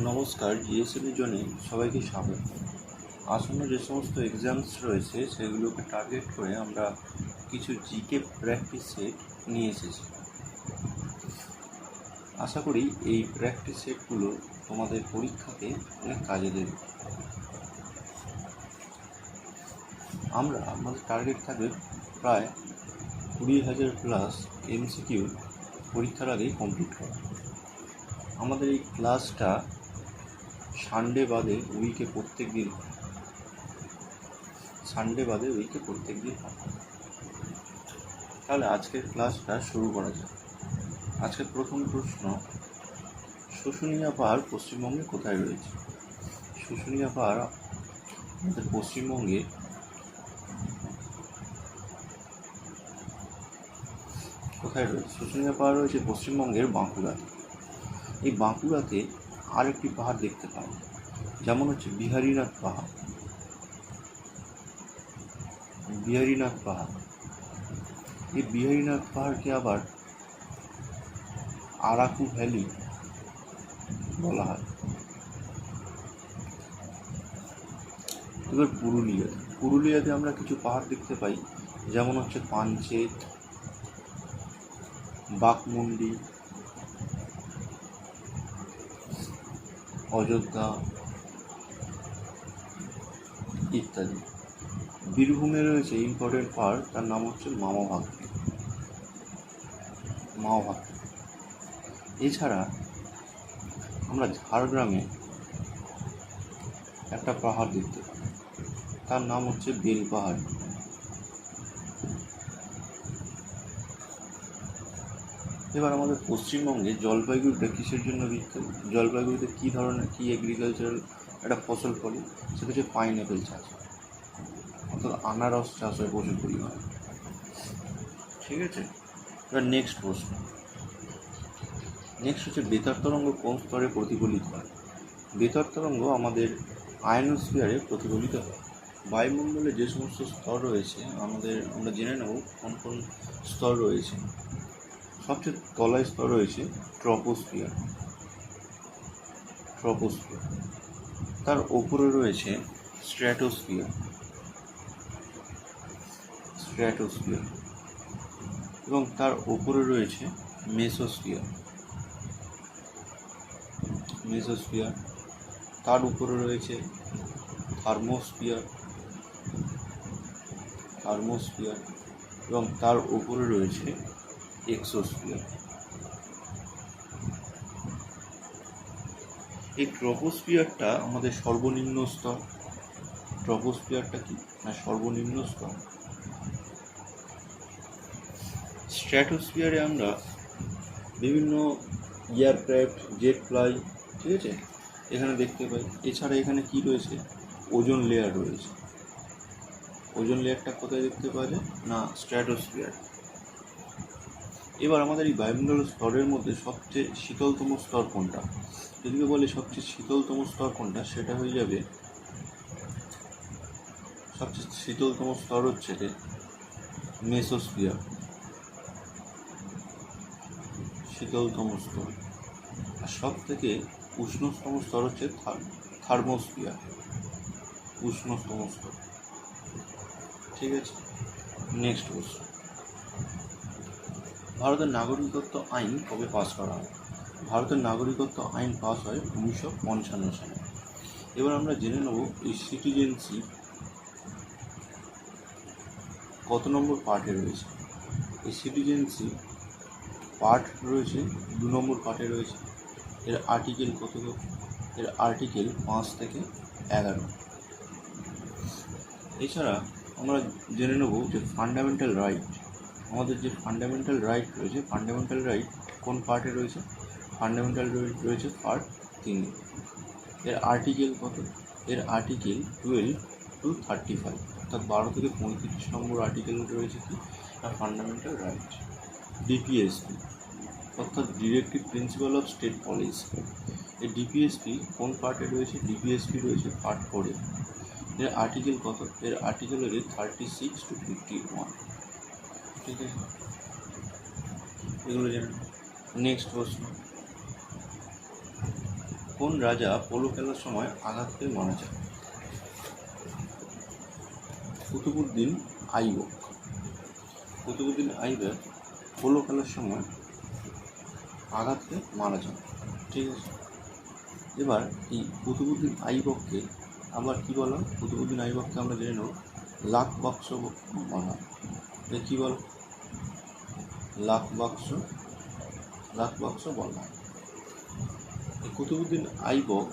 নমস্কার, জিএসএমের জন্য সবাইকে স্বাগত। আসন্ন যে সমস্ত এক্সামস রয়েছে সেগুলোকে টার্গেট করে আমরা কিছু জিকে প্র্যাকটিস সেট নিয়ে এসেছি। আশা করি এই প্র্যাকটিস সেটগুলো তোমাদের পরীক্ষাতে অনেক কাজে দেবে। আমাদের টার্গেট থাকবে প্রায় 20,000 প্লাস এমসিকিউ পরীক্ষার আগেই কমপ্লিট করা। আমাদের এই ক্লাসটা সানডে বাদে উইকে প্রত্যেক দিন হয়। তাহলে আজকের ক্লাসটা শুরু করা যাক। আজকের প্রথম প্রশ্ন, শুশুনিয়া পাহাড় পশ্চিমবঙ্গে কোথায় রয়েছে? শুশুনিয়া পাহাড় আমাদের পশ্চিমবঙ্গে কোথায় রয়েছে? শুশুনিয়া পাহাড় রয়েছে পশ্চিমবঙ্গের বাঁকুড়াতে। এই বাঁকুড়াতে আরেকটি পাহাড় দেখতে পাই, যেমন হচ্ছে বিহারীনাথ পাহাড়। এই বিহারীনাথ পাহাড়কে আবার আরাকু ভ্যালি বলা হয়। এবার পুরুলিয়াতে আমরা কিছু পাহাড় দেখতে পাই, যেমন হচ্ছে পাঞ্চেত, বাঘমুন্ডি, অযোধ্যা ইত্যাদি। বীরভূমে রয়েছে ইম্পর্টেন্ট পাহাড়, তার নাম হচ্ছে মামাভাগ্নে। এছাড়া আমরা ঝাড়গ্রামে একটা পাহাড় দেখতে পাই, তার নাম হচ্ছে বেলপাহাড়ি। এবার আমাদের পশ্চিমবঙ্গে জলপাইগুড়িটা কিসের জন্য বিখ্যাত? জলপাইগুড়িতে কী এগ্রিকালচারাল একটা ফসল ফলে? সেটা হচ্ছে পাইনঅ্যাপেল চাষ, অর্থাৎ আনারস চাষ হয় প্রচুর পরিমাণে। ঠিক আছে, এবার নেক্সট হচ্ছে বেতার তরঙ্গ কোন স্তরে প্রতিফলিত হয়? বেতার তরঙ্গ আমাদের আয়নোস্ফিয়ারে প্রতিফলিত হয়। বায়ুমণ্ডলে যে সমস্ত স্তর রয়েছে আমরা জেনে নেব কোন কোন স্তর রয়েছে। সবচেয়ে তলায় স্তর রয়েছে ট্রপোস্ফিয়ার। তার ওপরে রয়েছে স্ট্র্যাটোস্ফিয়ার এবং তার ওপরে রয়েছে মেসোস্ফিয়ার। তার উপরে রয়েছে থার্মোস্ফিয়ার এবং তার উপরে রয়েছে এক্সোস্ফিয়ার। এই ট্রপোস্ফিয়ারটা আমাদের সর্বনিম্ন স্তর। সর্বনিম্ন স্তর। স্ট্র্যাটোস্ফিয়ারে আমরা বিভিন্ন এয়ারক্রাফট, জেট ফ্লাই, ঠিক আছে, এখানে দেখতে পাই। এছাড়া এখানে কি রয়েছে? ওজোন লেয়ার রয়েছে। ওজোন লেয়ারটা কোথায় দেখতে পাওয়া যায়? না, স্ট্র্যাটোস্ফিয়ার। এবার আমাদের এই বায়ুমণ্ডলের স্তরের মধ্যে সবচেয়ে শীতলতম স্তর কোনটা? যদি বলে সবচেয়ে শীতলতম স্তর কোনটা, সেটা হয়ে যাবে, সবচেয়ে শীতলতম স্তর হচ্ছে মেসোস্ফিয়ার, শীতলতম স্তর। আর সব থেকে উষ্ণতম স্তর হচ্ছে থার্মোস্ফিয়ার, উষ্ণতম স্তর। ঠিক আছে, নেক্সট কোশ্চেন, ভারতের নাগরিকত্ব আইন কবে পাস করা হয়? ভারতের নাগরিকত্ব আইন পাস হয় 1955 সালে। এবার আমরা জেনে নেব এই সিটিজেনশিপ কত নম্বর পার্টে রয়েছে। এই সিটিজেনশিপ পার্ট রয়েছে 2 নম্বর পার্টে রয়েছে। এর আর্টিকেল কত? এর আর্টিকেল 5 থেকে 11। এছাড়া আমরা জেনে নেব যে ফান্ডামেন্টাল রাইট, আমাদের যে ফান্ডামেন্টাল রাইট রয়েছে, ফান্ডামেন্টাল রাইট কোন পার্টে রয়েছে? ফান্ডামেন্টাল রাইট রয়েছে পার্ট 3। এর আর্টিকেল কত? এর আর্টিকেল 12 to 35, অর্থাৎ 12 থেকে 35 নম্বর আর্টিকেল রয়েছে কি না ফান্ডামেন্টাল রাইট। ডিপিএসপি অর্থাৎ directive principal of state policy. এই ডিপিএসপি কোন পার্টে রয়েছে? ডিপিএসপি রয়েছে পার্ট 4-এ। এর আর্টিকেল কত? এর আর্টিকেল হচ্ছে 36 to 51। ঠিক আছে, এগুলো জানেন। নেক্সট প্রশ্ন, কোন রাজা পোলো খেলার সময় আঘাত পেয়ে মারা যান? কুতুবুদ্দিন আইবক। কুতুবুদ্দিন আইবক পোলো খেলার সময় আঘাত পেয়ে মারা যান। ঠিক আছে, এবার এই কুতুবুদ্দিন আইবককে আবার কি বলা? কুতুবুদ্দিন আইবককে আমরা জেনে নেব লাখ বাক্স বলা। কি বল? লাখ বাক্স বলা। কুতুবুদ্দিন আইবক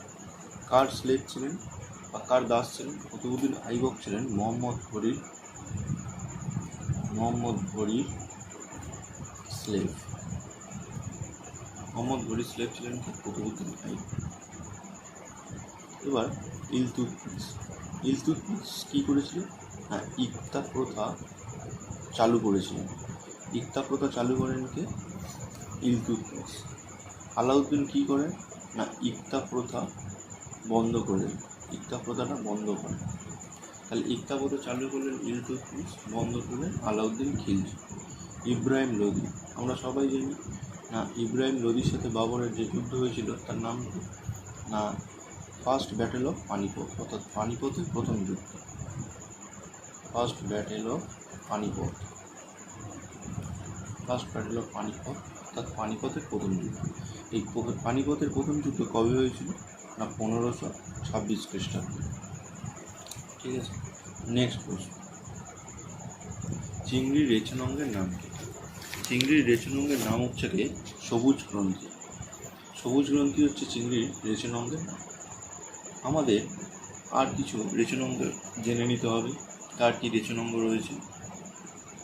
কার স্লেভ ছিলেন বা কার দাস ছিলেন? কুতুবুদ্দিন আইবক ছিলেন মোহাম্মদ ঘড়ির স্লেভ। মোহাম্মদ ঘড়ির স্লেভ ছিলেন কুতুবুদ্দিন আইবক। এবার ইলতুৎমিশ কী করেছিলেন? হ্যাঁ, ইকতা প্রথা চালু করেছিলেন। ইকতা প্রথা চালু করেন কে? ইলতুৎমিশ। আলাউদ্দিন কী করেন? না, ইকতা প্রথা বন্ধ করেন। ইকতা প্রথাটা বন্ধ করেন। তাহলে ইকতা প্রথা চালু করলেন ইলতুৎমিশ, বন্ধ করলেন আলাউদ্দিন খিলজি। ইব্রাহিম লোদি আমরা সবাই জানি না, ইব্রাহিম লোদির সাথে বাবরের যে যুদ্ধ হয়েছিল তার নাম কি? না, ফার্স্ট ব্যাটেল অফ পানিপথ, অর্থাৎ পানিপথের প্রথম যুদ্ধ। ফার্স্ট ব্যাটেল অফ পানিপথ, অর্থাৎ পানিপথের প্রথম যুদ্ধ। এই পানিপথের প্রথম যুদ্ধ কবে হয়েছিল? না, 1526 খ্রিস্টাব্দে। ঠিক আছে, নেক্সট প্রশ্ন। চিংড়ির রেচনাঙ্গের নাম কি? চিংড়ির রেচনাঙ্গের নাম হচ্ছে কি সবুজ গ্রন্থি। সবুজ গ্রন্থি হচ্ছে চিংড়ির রেচনাঙ্গের নাম। আমাদের আর কিছু রেচনাঙ্গ জেনে নিতে হবে, তার কি রেচনাঙ্গ রয়েছে।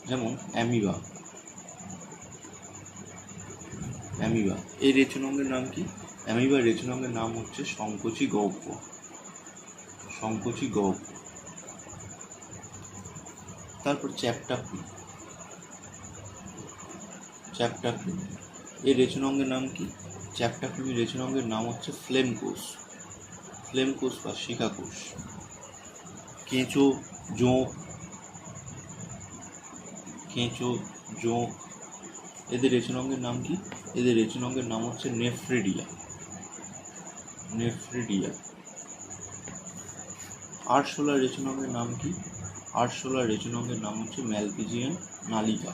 যেমন অ্যামিবা। এই রেচনাঙ্গের নাম কি? অ্যামিবার রেচনাঙ্গের নাম হচ্ছে সংকোচী গহ্বর। তারপর চ্যাপ্টাফিল। এই রেচনাঙ্গের নাম কি? চ্যাপ্টাফিল রেচনাঙ্গের নাম হচ্ছে ফ্লেম কোষ বা শিখা কোষ। কেঁচো জোঁক এদের রেচনাঙ্গের নাম কি? এদের রেচনাঙ্গের নাম হচ্ছে নেফ্রিডিয়া। আরশোলার রেচনাঙ্গের নাম কি? আরশোলার রেচনাঙ্গের নাম হচ্ছে ম্যালপিজিয়ান নালিকা।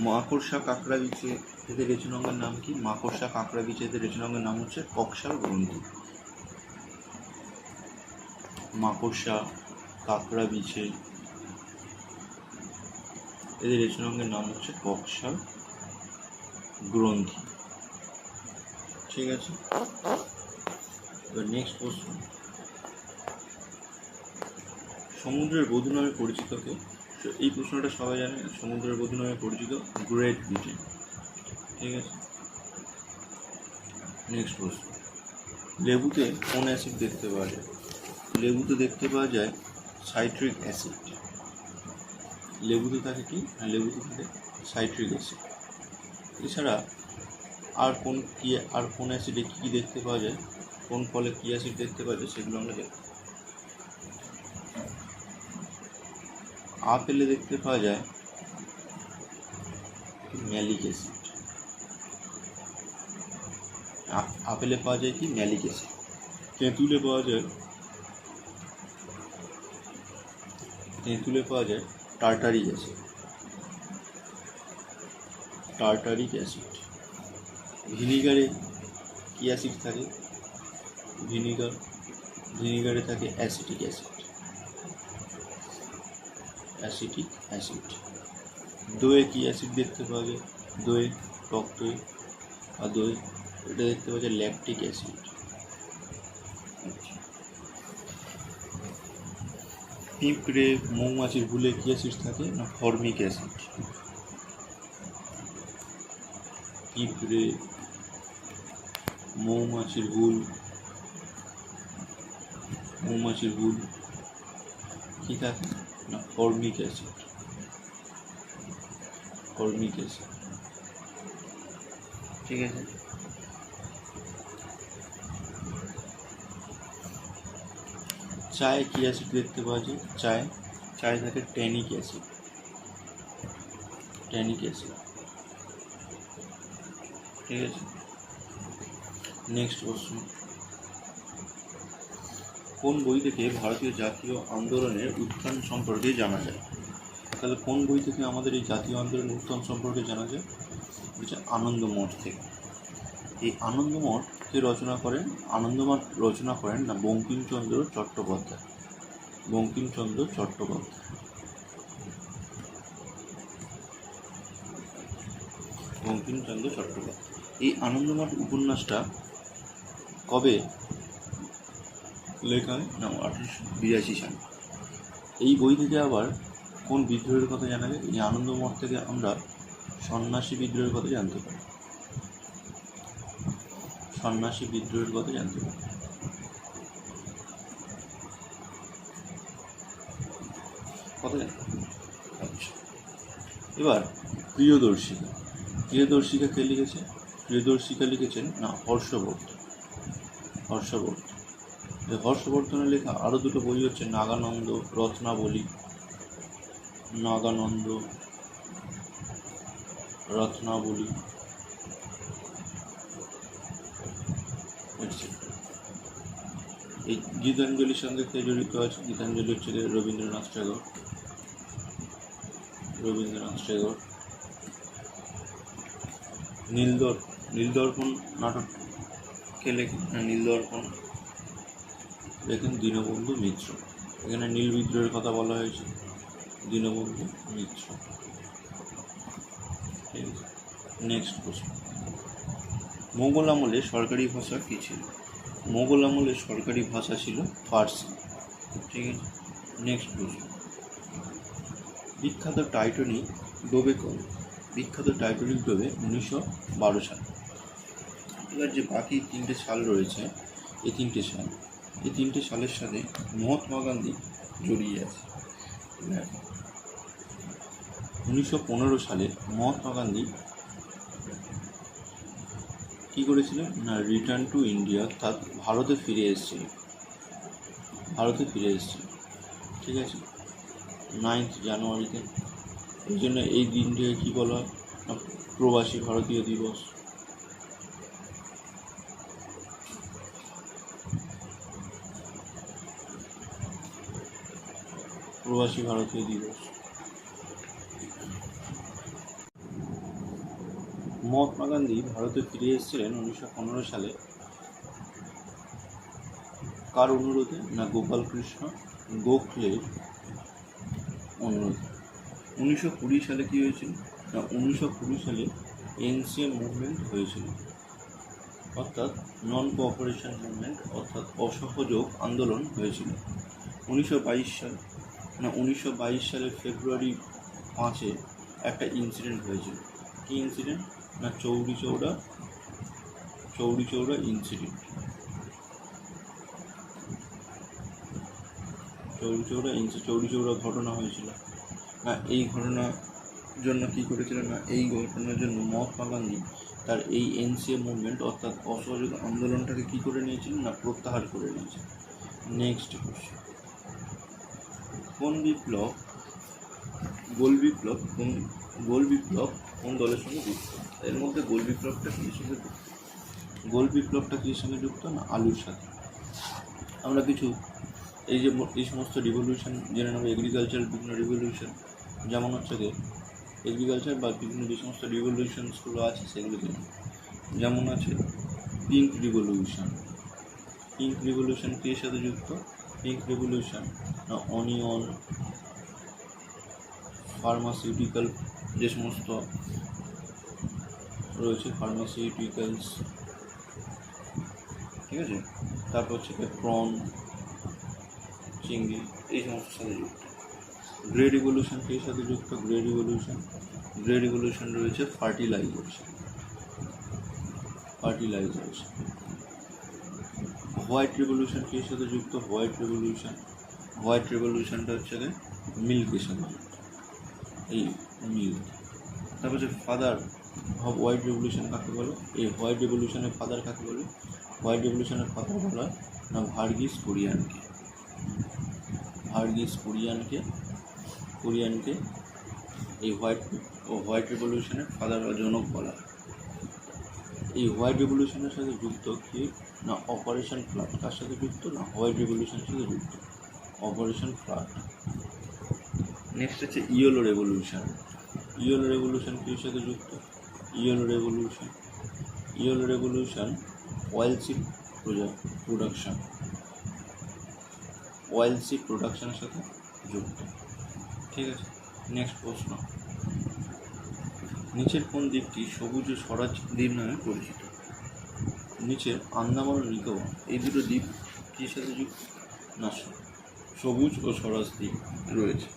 মাকড়সা কাঁকড়া বিছে এদের রেচনাঙ্গের নাম কি? মাকড়সা কাঁকড়া বিছে এদের রেচনাঙ্গের নাম হচ্ছে কক্সাল গ্রন্থি। মাকড়সা কাঁকড়া বিছে এদের রেচনাঙ্গের নাম হচ্ছে কক্সাল গ্রন্থি। ঠিক আছে, এবার নেক্সট প্রশ্ন। সমুদ্রের বধূ নামে পরিচিত কে? এই প্রশ্নটা সবাই জানে, সমুদ্রের বধূ নামে পরিচিত গ্রেট ব্রিটেন। ঠিক আছে, নেক্সট প্রশ্ন। লেবুতে কোন অ্যাসিড দেখতে পাওয়া যায়? লেবুতে দেখতে পাওয়া যায় সাইট্রিক অ্যাসিড। লেবুতে থাকে কি? লেবুতে থাকে সাইট্রিক অ্যাসিড। এছাড়া আর কোন অ্যাসিডে কী দেখতে পাওয়া যায়, কোন ফলে কী অ্যাসিড দেখতে পাওয়া যায় সেগুলো আমরা দেখব। আপেলে দেখতে পাওয়া যায় ম্যালিক অ্যাসিড। আপেলে পাওয়া যায় কি? Malic acid. তেঁতুলে পাওয়া যায় টার্টারিক অ্যাসিড। ভিনিগারে কি অ্যাসিড থাকে? ভিনিগারে থাকে অ্যাসিটিক অ্যাসিড। দইয়ে কি অ্যাসিড দেখতে পাওয়া যায়? দই, টক দই বা দই, এটা দেখতে পাওয়া যায় ল্যাকটিক অ্যাসিড। পিঁপড়ে মৌমাছির হুলে কি অ্যাসিড থাকে? না, ফর্মিক অ্যাসিড। পিঁপড়ে মৌমাছির হুল কি থাকে? না, ফর্মিক অ্যাসিড। ঠিক আছে, চায়ে কি অ্যাসিড দেখতে পাওয়া যায়? চায়ে থাকে ট্যানিক অ্যাসিড। ঠিক আছে, নেক্সট প্রশ্ন, কোন বই থেকে ভারতীয় জাতীয় আন্দোলনের উত্থান সম্পর্কে জানা যায়? তাহলে কোন বই থেকে আমাদের এই জাতীয় আন্দোলনের উত্থান সম্পর্কে জানা যায়? হচ্ছে আনন্দমঠ থেকে। এই আনন্দমঠ কে রচনা করেন? আনন্দমঠ রচনা করেন না বঙ্কিমচন্দ্র চট্টোপাধ্যায়। এই আনন্দমঠ উপন্যাসটা কবে লেখা হয়? না 1882 সালে। এই বই থেকে আবার কোন বিদ্রোহের কথা জানা যায়? এই আনন্দমঠ থেকে আমরা সন্ন্যাসী বিদ্রোহের কথা জানতে পারি। আচ্ছা, এবার প্রিয়দর্শিকা কে লিখেছে? প্রিয়দর্শিকা লিখেছেন না হর্ষবর্ধন। হর্ষবর্ধনের লেখা আরও দুটো বই হচ্ছে নাগানন্দ রত্নাবলী। এই গীতাঞ্জলির সঙ্গে কে জড়িত আছে? গীতাঞ্জলি হচ্ছে রবীন্দ্রনাথ ঠাকুর। নীলদর্পণ নাটক কে লেখেন? নীলদর্পণ লেখেন দীনবন্ধু মিত্র। এখানে নীল বিদ্রোহের কথা বলা হয়েছে, দীনবন্ধু মিত্র। ঠিক আছে, নেক্সট প্রশ্ন, মোগল আমলে সরকারি ভাষা কী ছিল? মোগল আমলের সরকারি ভাষা ছিল ফার্সি। ঠিক আছে, নেক্সট প্রশ্ন, বিখ্যাত টাইটানিক ডোবে কবে? বিখ্যাত টাইটানিক ডোবে 1912 সালে। এবার যে বাকি তিনটে সাল রয়েছে, এই তিনটে সালের সাথে মহাত্মা গান্ধী জড়িয়ে আছে। 1915 সালে মহাত্মা গান্ধী কী করেছিলেন? না রিটার্ন টু ইন্ডিয়া, অর্থাৎ ভারতে ফিরে এসেছিল। ঠিক আছে, 9 জানুয়ারিতে। এই জন্য এই দিনটিকে কী বলা হয়? না প্রবাসী ভারতীয় দিবস। মহাত্মা গান্ধী ভারতে ফিরে এসেছিলেন 1915 সালে। কার অনুরোধে? না গোপালকৃষ্ণ গোখলের অনুরোধে। 1920 সালে কী হয়েছিল? না 1920 সালে এনসিএ মুভমেন্ট হয়েছিল, অর্থাৎ নন কোঅপারেশন মুভমেন্ট, অর্থাৎ অসহযোগ আন্দোলন হয়েছিল। 1922 সালের ফেব্রুয়ারি 5 একটা ইনসিডেন্ট হয়েছিল। কী ইনসিডেন্ট? না চৌরি চৌরা ইনসিডেন্ট। চৌরি চৌরা ঘটনা হয়েছিল। না এই ঘটনার জন্য কী করেছিলেন? না এই ঘটনার জন্য মহাত্মা গান্ধী তার এই এনসিএ মুভমেন্ট অর্থাৎ অসহযোগ আন্দোলনটাকে কী করে নিয়েছিলেন? না প্রত্যাহার করে নিয়েছিলেন। নেক্সট কোশ্চেন, গোল বিপ্লব কোন দলের সঙ্গে যুক্ত? এর মধ্যে গোল বিপ্লবটা কী সঙ্গে যুক্ত? না আলুর সাথে। আমরা কিছু এই সমস্ত রিভলিউশন জেনে নেব। এগ্রিকালচার বিভিন্ন রিভলিউশন, যেমন হচ্ছে এগ্রিকালচার বা বিভিন্ন যে সমস্ত রিভলিউশনসগুলো আছে সেগুলো জেনে। যেমন আছে পিঙ্ক রিভলিউশন কে সাথে যুক্ত? পিঙ্ক রিভলিউশন না অনিয়ন, ফার্মাসিউটিক্যাল যে সমস্ত রয়েছে ফার্মাসিউটিক্যালস। ঠিক আছে, তারপর হচ্ছে প্রন, চিংড়ি, এই সমস্ত সাথে যুক্ত। গ্রে রিভলিউশন কে সাথে যুক্ত? গ্রে রিভলিউশন রয়েছে ফার্টিলাইজার্স। হোয়াইট রিভলিউশন কে সাথে যুক্ত? হোয়াইট রিভলিউশনটা হচ্ছে মিল্কের সাথে যুক্ত, এই মিল্ক। তারপর হচ্ছে ফাদার হোয়াইট রিভলিউশন কাকে বলে? এই হোয়াইট রিভলিউশনের ফাদার কাকে বলে? হোয়াইট রিভলিউশনের ফাদার বলা না ভার্গিস কুরিয়ানকে কুরিয়েনকে এই হোয়াইট রেভলিউশনের ফাদার বা জনক বলা হয়। এই হোয়াইট রেভলিউশনের সাথে যুক্ত কি না অপারেশন ফ্লাড, কার সাথে যুক্ত না হোয়াইট রেভলিউশনের সাথে যুক্ত অপারেশন ফ্লাড। নেক্সট হচ্ছে ইয়েলো রেভলিউশন। ইয়েলো রেভলিউশন কির সাথে যুক্ত? Yellow revolution oil seed production, oil seed প্রোডাকশনের সাথে যুক্ত। ঠিক আছে, নেক্সট প্রশ্ন, নিচের কোন দ্বীপটি সবুজ ও স্বরাজ দ্বীপ নামে পরিচিত? নিচের আন্দামান ও নিকোবর এই দুটো দ্বীপ কির সাথে যুক্ত না সবুজ ও স্বরাজ দ্বীপ রয়েছে।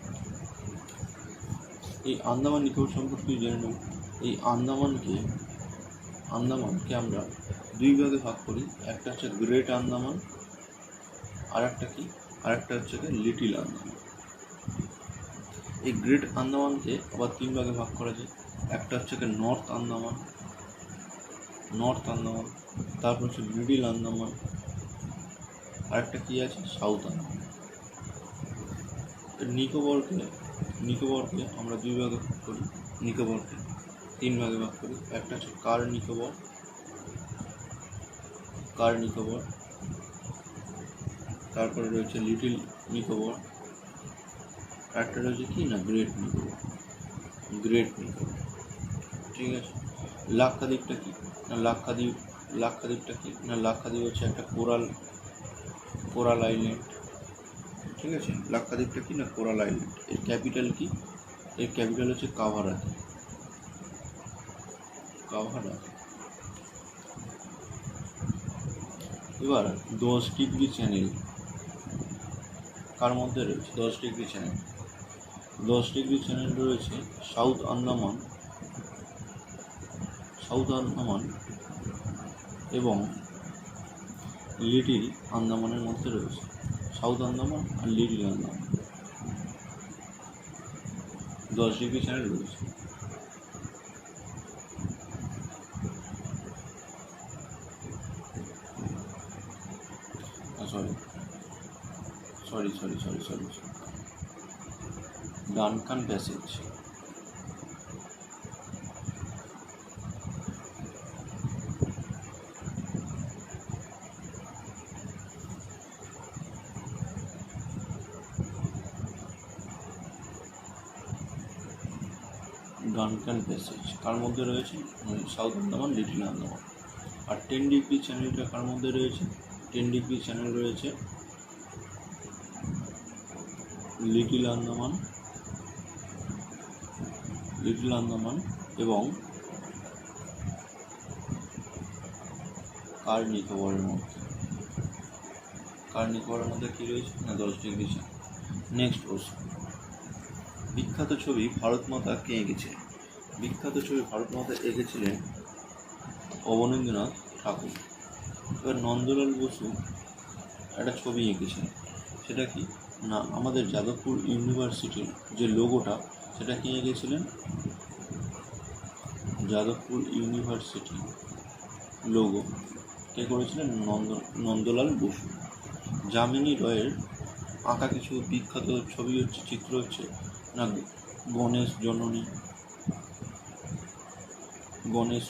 এই আন্দামান নিকোবর সম্পর্কে জেনে নেব। এই আন্দামানকে আমরা দুই ভাগে ভাগ করি, একটা হচ্ছে গ্রেট আন্দামান, আরেকটা হচ্ছে লিটিল আন্দামান। এই গ্রেট আন্দামানকে আবার তিন ভাগে ভাগ করা যায়, একটা হচ্ছে নর্থ আন্দামান, তারপর হচ্ছে মিডিল আন্দামান, আরেকটা কি আছে সাউথ আন্দামান। নিকোবরকে আমরা দুই ভাগে ভাগ করি, নিকোবরকে তিন ভাগে ভাগ করি, একটা হচ্ছে কার নিকোবর, তারপরে রয়েছে লিটিল নিকোবর, একটা রয়েছে কি না গ্রেট নিকোবর। ঠিক আছে, লাক্ষাদ্বীপটা কি না লাক্ষাদ্বীপটা কি না লাক্ষাদ্বীপ হচ্ছে একটা কোরাল আইল্যান্ড। ঠিক আছে, লাক্ষাদ্বীপটা কি না কোরাল আইল্যান্ড। এর ক্যাপিটাল কি? এর ক্যাপিটাল হচ্ছে কাভারাতি। এবার 10 ডিগ্রি চ্যানেল কার মধ্যে রয়েছে? 10 ডিগ্রি চ্যানেল রয়েছে সাউথ আন্দামান এবং লিটিল আন্দামানের মধ্যে রয়েছে। সাউথ আন্দামান আর লিটিল আন্দামান 10 ডিগ্রি চ্যানেল রয়েছে। Sorry Duncan Passage. কার মধ্যে রয়েছে? South Andaman Little Andaman. আর 10 ডিগ্রি চ্যানেলটা কার মধ্যে রয়েছে? 10 ডিগ্রি চ্যানেল রয়েছে লিটিল আন্দামান এবং কার নিকোবরের মধ্যে কি রয়েছে না 10 ডিগ্রি চ্যানেল। নেক্সট প্রশ্ন, বিখ্যাত ছবি ভারত মাতা কে এঁকেছিলেন? বিখ্যাত ছবি ভারত মাতা এঁকেছিলেন অবনীন্দ্রনাথ ঠাকুর। এবার নন্দলাল বসু একটা ছবি এঁকেছিলেন, সেটা কি না আমাদের যাদবপুর ইউনিভার্সিটির যে লোগোটা সেটা কি এঁকেছিলেন? যাদবপুর ইউনিভার্সিটি লোগো কে করেছিলেন? নন্দলাল বসু। যামিনী রায়ের আঁকা কিছু বিখ্যাত ছবি চিত্র হচ্ছে না গণেশ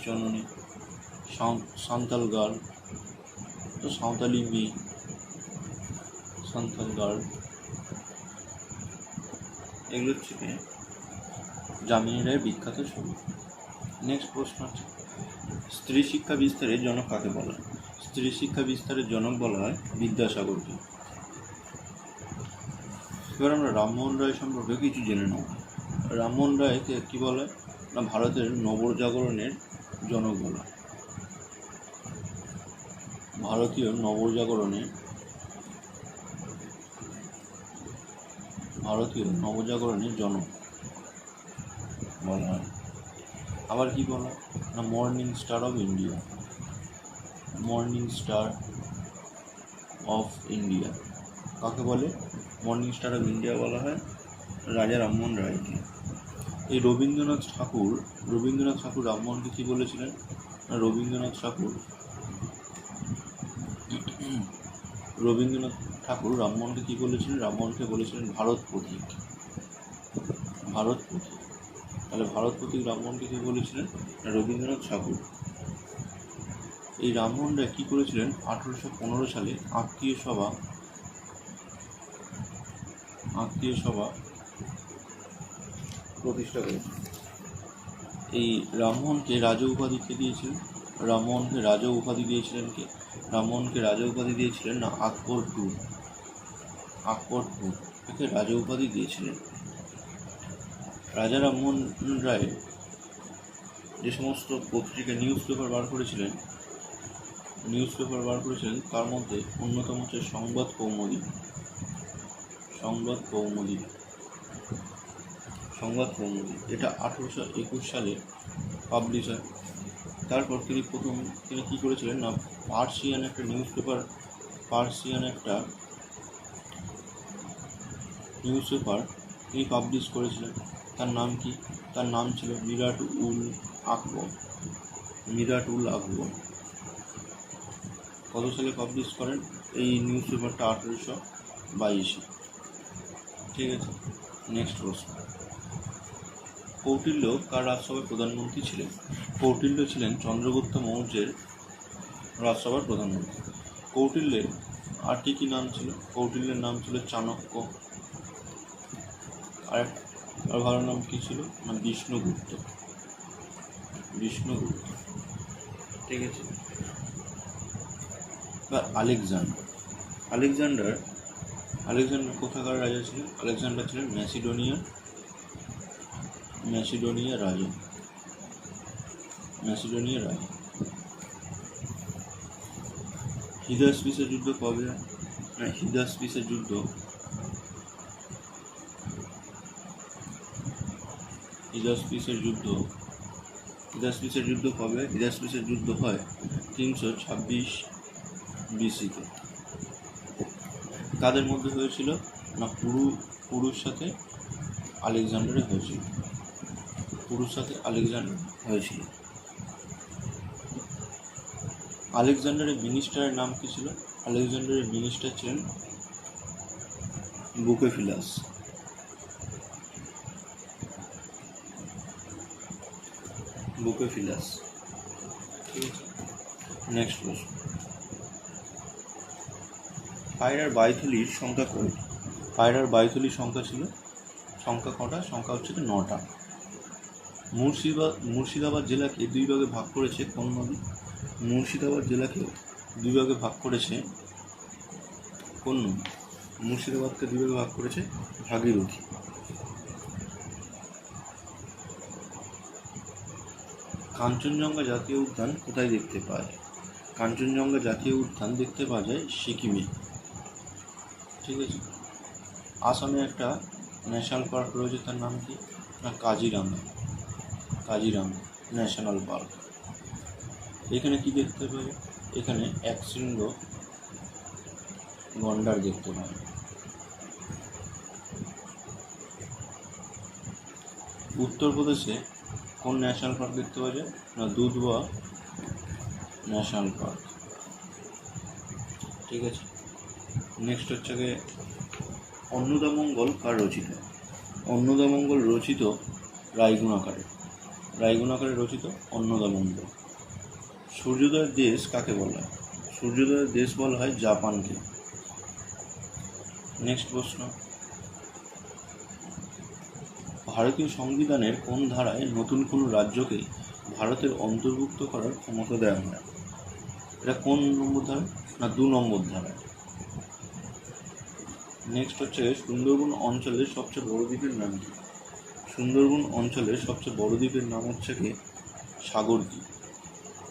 জননী, সাঁওতাল গার্ল, তো সাঁওতালি মেয়ে, সাঁওতাল গার্ল, এগুলো হচ্ছে যামিনী রায়ের বিখ্যাত ছবি। নেক্সট প্রশ্ন হচ্ছে, স্ত্রী শিক্ষা বিস্তারের জনক কাকে বলা হয়? স্ত্রী শিক্ষা বিস্তারের জনক বলা হয় বিদ্যাসাগরকে। এবার আমরা রামমোহন রায় সম্পর্কে কিছু জেনে নেব। রামমোহন রায়কে কী বলা হয় না ভারতের নবজাগরণের জনক বলা হয়। ভারতীয় নবজাগরণের জনক বলা হয়। আবার কি বলা হয় না মর্নিং স্টার অফ ইন্ডিয়া কাকে বলে? মর্নিং স্টার অফ ইন্ডিয়া বলা হয় রাজা রামমোহন রায়কে। এই রবীন্দ্রনাথ ঠাকুর রামমোহনকে কী বলেছিলেন না রবীন্দ্রনাথ ঠাকুর রামমোহনকে কী বলেছিলেন? রামমোহনকে বলেছিলেন ভারত পথিক। ভারতপতি। তাহলে ভারতপতি রামমোহনকে কে বলেছিলেন? রবীন্দ্রনাথ ঠাকুর। এই রামমোহন রায় কী করেছিলেন? 1815 সালে আত্মীয় সভা প্রতিষ্ঠা করেছিলেন। এই রামমোহনকে রাজা উপাধি কে দিয়েছিলেন? রামমোহনকে রাজা উপাধি দিয়েছিলেন কে? রামমোহনকে রাজা উপাধি দিয়েছিলেন না আকবর টু। একে রাজা উপাধি দিয়েছিলেন। রাজা রামমোহন রায় যে সমস্ত পত্রিকা নিউজ পেপার বার করেছিলেন তার মধ্যে অন্যতম হচ্ছে সংবাদ কৌমুদী। এটা 1821 সালে পাবলিশ হয়। তারপর তিনি কী করেছিলেন না পার্সিয়ান একটা নিউজ পেপার তিনি পাবলিশ করেছিলেন। তার নাম কি? তার নাম ছিল মিরাট উল আকবর। কত সালে পাবলিশ করেন এই নিউজ পেপারটা? 1822। ঠিক আছে, নেক্সট প্রশ্ন। কৌটিল্য কার রাজসভার প্রধানমন্ত্রী ছিলেন? কৌটিল্য ছিলেন চন্দ্রগুপ্ত মৌর্যের রাজসভার প্রধানমন্ত্রী। কৌটিল্যের আর কি নাম ছিল? কৌটিল্যের নাম ছিল চাণক্য। আর ভালো নাম কি ছিল না বিষ্ণুগুপ্ত। ঠিক আছে। বা আলেকজান্ডার কোথাকার রাজা ছিলেন? আলেকজান্ডার ছিলেন ম্যাসিডোনিয়া রাজা। হিদাসপিসের যুদ্ধ কবে হয়? হিদাসপিসের যুদ্ধ কবে? হিদাসপিসের যুদ্ধ হয় 326 BC-তে। কাদের মধ্যে হয়েছিল না পুরুর সাথে আলেকজান্ডারের হয়েছিল। আলেকজান্ডারের মিনিস্টারের নাম কি ছিল? আলেকজান্ডারের মিনিস্টার ছিলেন বুকেফিলাস। ঠিক আছে, নেক্সট প্রশ্ন। পায়রার বাইথলির সংখ্যা কয়টি? পায়রার বাইথলির সংখ্যা কটা? সংখ্যা হচ্ছে 9টা। মুর্শিদাবাদ জেলাকে দুই ভাগে ভাগ করেছে কোন নদী? মুর্শিদাবাদকে দুই ভাগে ভাগ করেছে ভাগীরথী। কাঞ্চনজঙ্ঘা জাতীয় উদ্যান কোথায় দেখতে পাওয়া যায়? কাঞ্চনজঙ্ঘা জাতীয় উদ্যান দেখতে পাওয়া যায় সিকিমে। ঠিক আছে। আসামে একটা ন্যাশনাল পার্ক রয়েছে, তার নাম কি না কাজিরাঙ্গা ন্যাশনাল পার্ক। এখানে কি দেখতে পাবে? এখানে একশৃঙ্গ গন্ডার দেখতে পাবে। উত্তরপ্রদেশে কোন ন্যাশনাল পার্ক দেখতে পাওয়া যায় না দুধওয়া ন্যাশনাল পার্ক। ঠিক আছে, নেক্সট হচ্ছে গিয়ে অন্নদামঙ্গল কার রচিত? অন্নদামঙ্গল রচিত রায়গুণাকারে রচিত অন্নদামঙ্গল। সূর্যোদয়ের দেশ কাকে বলা হয়? সূর্যোদয়ের দেশ বলা হয় জাপানকে। নেক্সট প্রশ্ন। ভারতীয় সংবিধানের কোন ধারায় নতুন কোনো রাজ্যকে ভারতের অন্তর্ভুক্ত করার ক্ষমতা দেওয়া হয়? এটা কোন নম্বর ধারা না 2 নম্বর ধারায়। নেক্সট হচ্ছে সুন্দরবন অঞ্চলের সবচেয়ে বড় দ্বীপের নাম কি? সুন্দরবন অঞ্চলের সবচেয়ে বড় দ্বীপের নাম হচ্ছে কি সাগর দ্বীপ।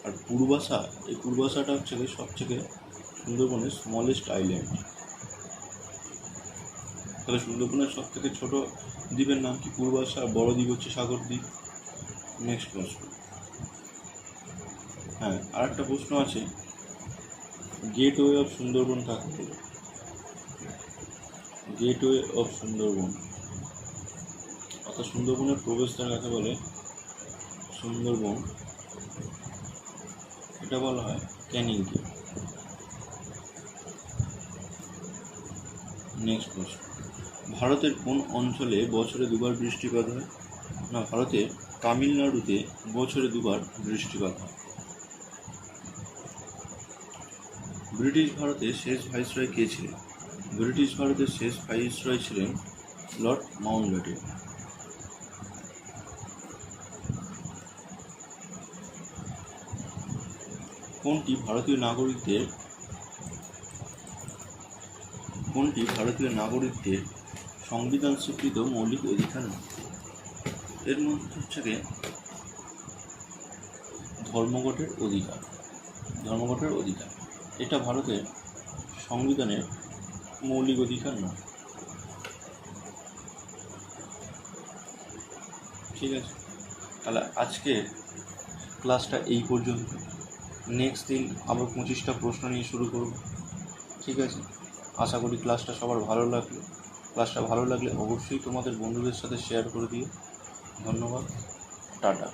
আর পূর্বাশাটা হচ্ছে কি সবথেকে সুন্দরবনের স্মলেস্ট আইল্যান্ড। তাহলে সুন্দরবনের সব থেকে ছোট দ্বীপের নাম কি পূর্বাশা, আর বড় দ্বীপ হচ্ছে সাগর দ্বীপ। নেক্সট প্রশ্ন। হ্যাঁ, আর একটা প্রশ্ন আছে, গেটওয়ে অফ সুন্দরবন কাকে বলে? গেটওয়ে অফ সুন্দরবন অর্থাৎ সুন্দরবনের প্রবেশদ্বার কাকে বলে? সুন্দরবন এটা বলা হয় ক্যানিংকে। নেক্সট প্রশ্ন। ভারতের কোন অঞ্চলে বছরে দুবার বৃষ্টিপাত হয়? না, ভারতের তামিলনাড়ুতে বছরে দুবার বৃষ্টিপাত হয়। ব্রিটিশ ভারতের শেষ ভাইসরয় কে ছিলেন? ব্রিটিশ ভারতের শেষ ভাইসরয় ছিলেন লর্ড মাউন্টব্যাটেন। কোনটি ভারতীয় নাগরিকদের সংবিধান স্বীকৃত মৌলিক অধিকার নয়? এর মধ্যে হচ্ছে ধর্মঘটের অধিকার। এটা ভারতের সংবিধানের মৌলিক অধিকার নয়। ঠিক আছে, তাহলে আজকে ক্লাসটা এই পর্যন্ত। নেক্সট দিন আবার 25টা প্রশ্ন নিয়ে শুরু করব। ঠিক আছে, আশা করি ক্লাসটা সবার ভালো লাগলো। ক্লাসটা ভালো লাগলে অবশ্যই তোমাদের বন্ধুদের সাথে শেয়ার করে দিও। ধন্যবাদ, টাটা।